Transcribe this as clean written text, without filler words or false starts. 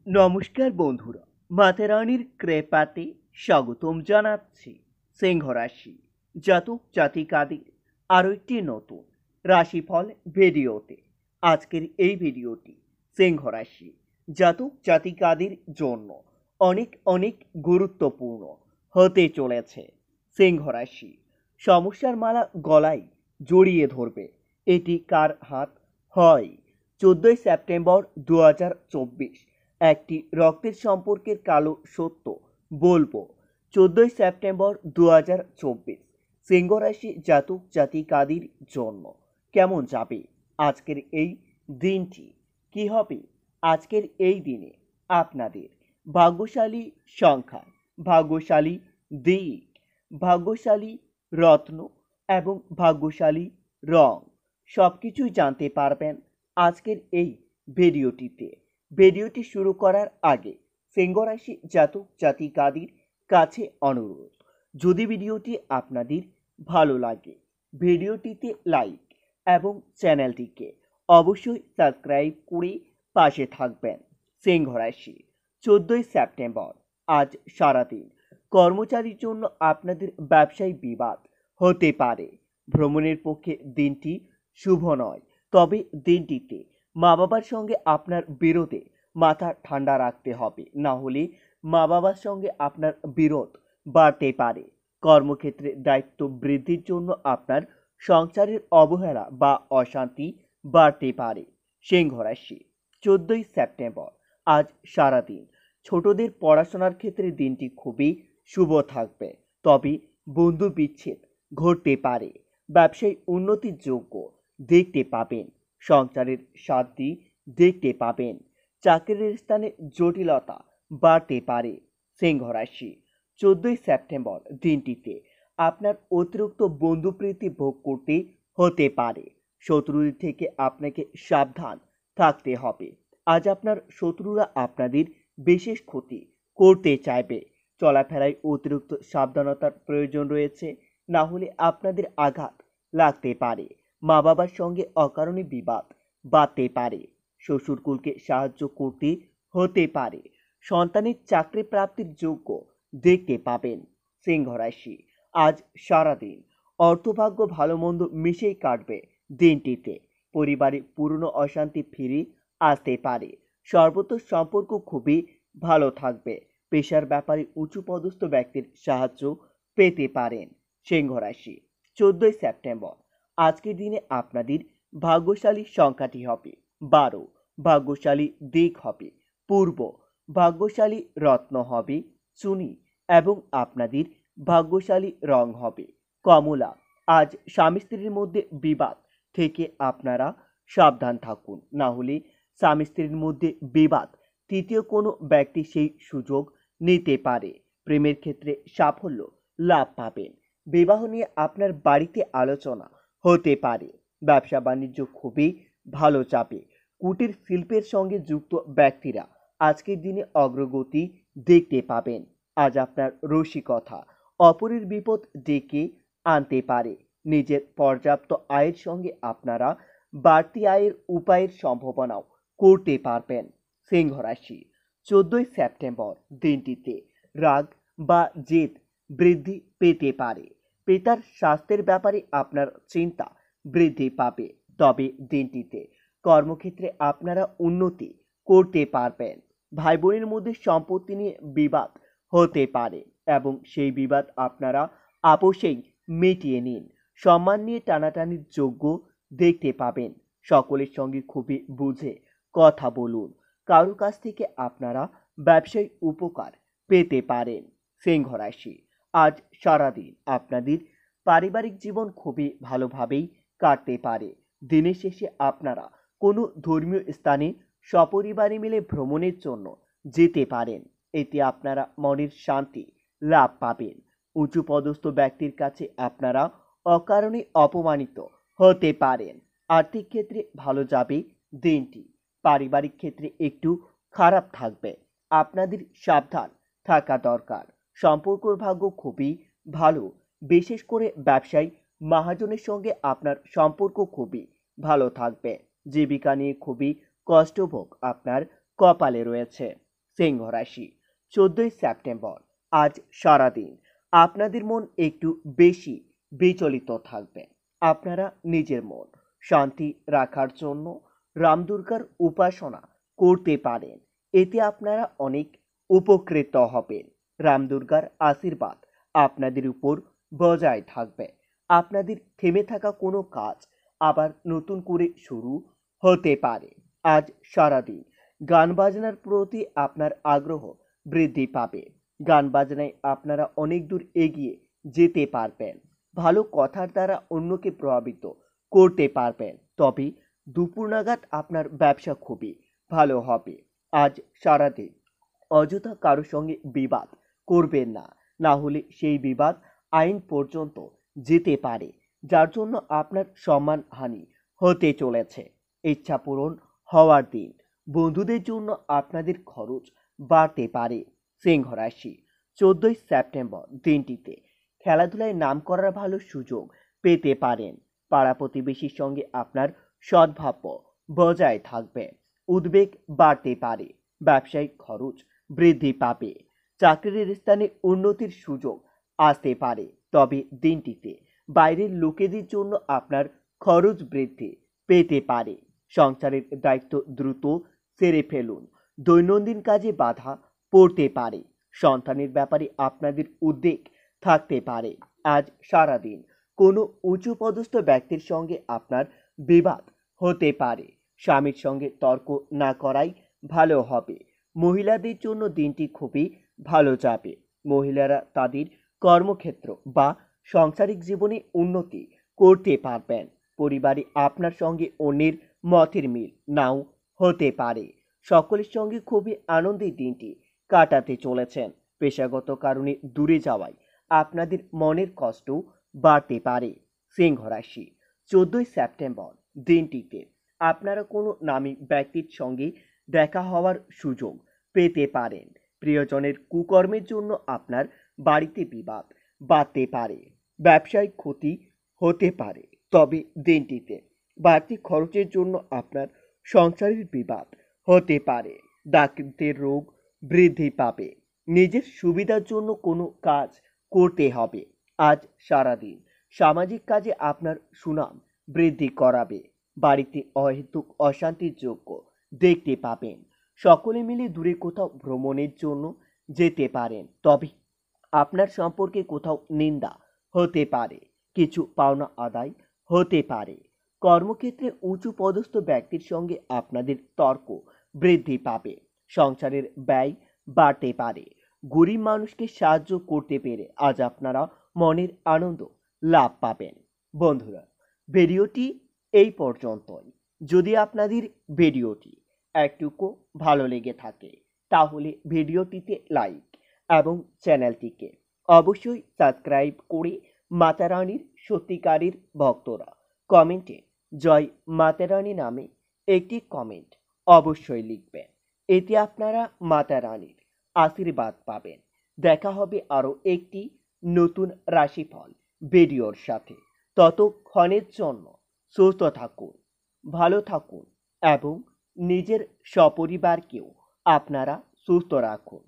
নমস্কার বন্ধুরা, মাতারানির কৃপাতে স্বাগতম জানাচ্ছি সিংহ রাশি জাতক জাতিকাদের আরও একটি নতুন রাশিফল ভিডিওতে। আজকের এই ভিডিওটি সিংহ রাশি জাতক জাতিকাদের জন্য অনেক অনেক গুরুত্বপূর্ণ হতে চলেছে। সিংহ রাশি সমস্যার মালা গলায় জড়িয়ে ধরবে। এটি কার হাত হয়? 14 সেপ্টেম্বর 2024 একটি রক্তের সম্পর্কের কালো সত্য বলবো। 14 সেপ্টেম্বর 2024 সিংহ রাশি জাতক জাতিকাদের জন্য কেমন যাবে আজকের এই দিনটি? কি হবে আজকের এই দিনে আপনাদের ভাগ্যশালী সংখ্যা, ভাগ্যশালী দিক, ভাগ্যশালী রত্ন এবং ভাগ্যশালী রং সবকিছুই জানতে পারবেন আজকের এই ভিডিওটিতে। ভিডিওটি শুরু করার আগে সিংহ রাশি জাতক জাতিকাদের কাছে অনুরোধ, যদি ভিডিওটি আপনাদের ভালো লাগে ভিডিওটিতে লাইক এবং চ্যানেলটিকে অবশ্যই সাবস্ক্রাইব করে পাশে থাকবেন। সিংহ রাশি 14 সেপ্টেম্বর আজ সারাদিন কর্মচারীর জন্য আপনাদের ব্যবসায়ী বিবাদ হতে পারে। ভ্রমণের পক্ষে দিনটি শুভ নয়, তবে দিনটিতে মা বাবার সঙ্গে আপনার বিরোধে মাথা ঠান্ডা রাখতে হবে, না হলে মা বাবার সঙ্গে আপনার বিরোধ বাড়তে পারে। কর্মক্ষেত্রে দায়িত্ব বৃদ্ধির জন্য আপনার সংসারের অবহেলা বা অশান্তি বাড়তে পারে। সিংহ রাশি 14 সেপ্টেম্বর আজ সারাদিন ছোটদের পড়াশোনার ক্ষেত্রে দিনটি খুবই শুভ থাকবে, তবে বন্ধু বিচ্ছেদ ঘটতে পারে। ব্যবসায়ী উন্নতির যোগ্য দেখতে পাবেন, সংসারের শান্তি দেখতে পাবেন। চাকরির স্থানে জটিলতা বাড়তে পারে। সিংহ রাশি 14 সেপ্টেম্বর দিনটিতে আপনার অতিরিক্ত বন্ধুপ্রীতি ভোগ করতে হতে পারে। শত্রুদের থেকে আপনাকে সাবধান থাকতে হবে। আজ আপনার শত্রুরা আপনাদের বিশেষ ক্ষতি করতে চাইবে। চলাফেরায় অতিরিক্ত সাবধানতার প্রয়োজন রয়েছে, না হলে আপনাদের আঘাত লাগতে পারে। মা বাবার সঙ্গে অকারণে বিবাদ বাড়তে পারে। শ্বশুরকুলকে সাহায্য করতে হতে পারে। সন্তানের চাকরি প্রাপ্তির যোগ্য দেখতে পাবেন। সিংহ রাশি আজ সারাদিন অর্থভাগ্য ভালো মন্দ মিশেই কাটবে। দিনটিতে পরিবারে পুরনো অশান্তি ফিরে আসতে পারে। সর্বত্র সম্পর্ক খুবই ভালো থাকবে। পেশার ব্যাপারে উঁচু পদস্থ ব্যক্তির সাহায্য পেতে পারেন। সিংহ রাশি 14 সেপ্টেম্বর আজকের দিনে আপনাদের ভাগ্যশালী সংখ্যাটি হবে 12, ভাগ্যশালী দিক হবে পূর্ব, ভাগ্যশালী রত্ন হবে চুনি এবং আপনাদের ভাগ্যশালী রং হবে কমলা। আজ স্বামী স্ত্রীর মধ্যে বিবাদ থেকে আপনারা সাবধান থাকুন, না হলে স্বামী স্ত্রীর মধ্যে বিবাদ তৃতীয় কোনো ব্যক্তি সেই সুযোগ নিতে পারে। প্রেমের ক্ষেত্রে সাফল্য লাভ পাবেন। বিবাহ নিয়ে আপনার বাড়িতে আলোচনা হতে পারে। ব্যবসা বাণিজ্য খুবই ভালো যাবে। কুটির শিল্পের সঙ্গে যুক্ত ব্যক্তিরা আজকের দিনে অগ্রগতি দেখতে পাবেন। আজ আপনার রসিকতা অপরের বিপদ ডেকে আনতে পারে। নিজের পর্যাপ্ত আয়ের সঙ্গে আপনারা বাড়তি আয়ের উপায়ের সম্ভাবনাও করতে পারবেন। সিংহ রাশি 14 সেপ্টেম্বর দিনটিতে রাগ বা জেদ বৃদ্ধি পেতে পারে। পিতার স্বাস্থ্যের ব্যাপারে আপনার চিন্তা বৃদ্ধি পাবে, তবে দিনটিতে কর্মক্ষেত্রে আপনারা উন্নতি করতে পারবেন। ভাই বোনের মধ্যে সম্পত্তি নিয়ে বিবাদ হতে পারে এবং সেই বিবাদ আপনারা আপোষেই মিটিয়ে নিন। সম্মান নিয়ে টানাটানির যোগ্য দেখতে পাবেন। সকলের সঙ্গে খুবই বুঝে কথা বলুন। কারো কাছ থেকে আপনারা ব্যবসায়িক উপকার পেতে পারেন। সিংহ রাশি আজ সারাদিন আপনাদের পারিবারিক জীবন খুবই ভালোভাবেই কাটতে পারে। দিনের শেষে আপনারা কোনো ধর্মীয় স্থানে সপরিবারে মিলে ভ্রমণের জন্য যেতে পারেন। এতে আপনারা মনের শান্তি লাভ পাবেন। উঁচু পদস্থ ব্যক্তির কাছে আপনারা অকারণে অপমানিত হতে পারেন। আর্থিক ক্ষেত্রে ভালো যাবে দিনটি। পারিবারিক ক্ষেত্রে একটু খারাপ থাকবে, আপনাদের সাবধান থাকা দরকার। সম্পর্কর ভাগ্য খুবই ভালো, বিশেষ করে ব্যবসায়ী মহাজনের সঙ্গে আপনার সম্পর্ক খুবই ভালো থাকবে। জীবিকা নিয়ে খুবই কষ্টভোগ আপনার কপালে রয়েছে। সিংহ রাশি 14 সেপ্টেম্বর। আজ সারাদিন আপনাদের মন একটু বেশি বিচলিত থাকবে। আপনারা নিজের মন শান্তি রাখার জন্য রাম দুর্গার উপাসনা করতে পারেন। এতে আপনারা অনেক উপকৃত হবেন। রাম দুর্গার আশীর্বাদ আপনাদের উপর বজায় থাকবে। আপনাদের থেমে থাকা কোনো কাজ আবার নতুন করে শুরু হতে পারে। আজ সারাদিন গান বাজনার প্রতি আপনার আগ্রহ বৃদ্ধি পাবে। গান বাজনায় আপনারা অনেক দূর এগিয়ে যেতে পারবেন। ভালো কথার দ্বারা অন্যকে প্রভাবিত করতে পারবেন। তবে দুপুর নাগাদ আপনার ব্যবসা খুবই ভালো হবে। আজ সারাদিন অযথা কারো সঙ্গে বিবাদ করবেন না, না হলে সেই বিবাদ আইন পর্যন্ত যেতে পারে, যার জন্য আপনার সম্মানহানি হতে চলেছে। ইচ্ছা পূরণ হওয়ার দিন। বন্ধুদের জন্য আপনাদের খরচ বাড়তে পারে। সিংহ রাশি 14 সেপ্টেম্বর দিনটিতে খেলাধুলায় নাম করার ভালো সুযোগ পেতে পারেন। পাড়া প্রতিবেশীর সঙ্গে আপনার সদ্ভাব্য বজায় থাকবে। উদ্বেগ বাড়তে পারে। ব্যবসায়িক খরচ বৃদ্ধি পাবে। চাকরির স্থানে উন্নতির সুযোগ আসতে পারে। তবে দিনটিতে বাইরের লোকেদের জন্য আপনার খরচ বৃদ্ধি পেতে পারে। সংসারের দায়িত্ব দ্রুত সেরে ফেলুন। দৈনন্দিন কাজে বাধা পড়তে পারে। সন্তানের ব্যাপারে আপনাদের উদ্বেগ থাকতে পারে। আজ সারাদিন কোনো উঁচু পদস্থ ব্যক্তির সঙ্গে আপনার বিবাদ হতে পারে। স্বামীর সঙ্গে তর্ক না করাই ভালো হবে। মহিলাদের জন্য দিনটি খুবই ভালো যাবে। মহিলারা তাদের কর্মক্ষেত্র বা সাংসারিক জীবনে উন্নতি করতে পারবেন। পরিবারে আপনার সঙ্গে অন্যের মতের মিল নাও হতে পারে। সকলের সঙ্গে খুবই আনন্দের দিনটি কাটাতে চলেছেন। পেশাগত কারণে দূরে যাওয়ায় আপনাদের মনের কষ্ট বাড়তে পারে। সিংহ রাশি 14 সেপ্টেম্বর দিনটিতে আপনারা কোনো নামী ব্যক্তির সঙ্গে দেখা হওয়ার সুযোগ পেতে পারেন। প্রিয়জনের কুকর্মের জন্য আপনার বাড়িতে বিবাদ বাড়তে পারে। ব্যবসায়িক ক্ষতি হতে পারে। তবে দিনটিতে বাড়তি খরচের জন্য আপনার সংসারের বিবাদ হতে পারে। দারিদ্র্যের রোগ বৃদ্ধি পাবে। নিজের সুবিধার জন্য কোনো কাজ করতে হবে। আজ সারাদিন সামাজিক কাজে আপনার সুনাম বৃদ্ধি করাবে। বাড়িতে অহেতুক অশান্তির যোগ্য দেখতে পাবেন। সকলে মিলে দূরে কোথাও ভ্রমণের জন্য যেতে পারেন। তবে আপনার সম্পর্কে কোথাও নিন্দা হতে পারে। কিছু পাওনা আদায় হতে পারে। কর্মক্ষেত্রে উঁচু পদস্থ ব্যক্তির সঙ্গে আপনাদের তর্ক বৃদ্ধি পাবে। সংসারের ব্যয় বাড়তে পারে। গরিব মানুষকে সাহায্য করতে পেরে আজ আপনারা মনের আনন্দ লাভ পাবেন। বন্ধুরা, ভিডিওটি এই পর্যন্তই। যদি আপনাদের ভিডিওটি একটুকু ভালো লেগে থাকে তাহলে ভিডিওটিতে লাইক এবং চ্যানেলটিকে অবশ্যই সাবস্ক্রাইব করে মাতা রানীর সত্যিকারের ভক্তরা কমেন্টে জয় মাতা রানী নামে একটি কমেন্ট অবশ্যই লিখবেন। এতে আপনারা মাতা রানীর আশীর্বাদ পাবেন। দেখা হবে আরও একটি নতুন রাশিফল ভিডিওর সাথে। ততক্ষণের জন্য সুস্থ থাকুন, ভালো থাকুন এবং নিজের সপরিবারকেও আপনারা সুস্থ রাখুন।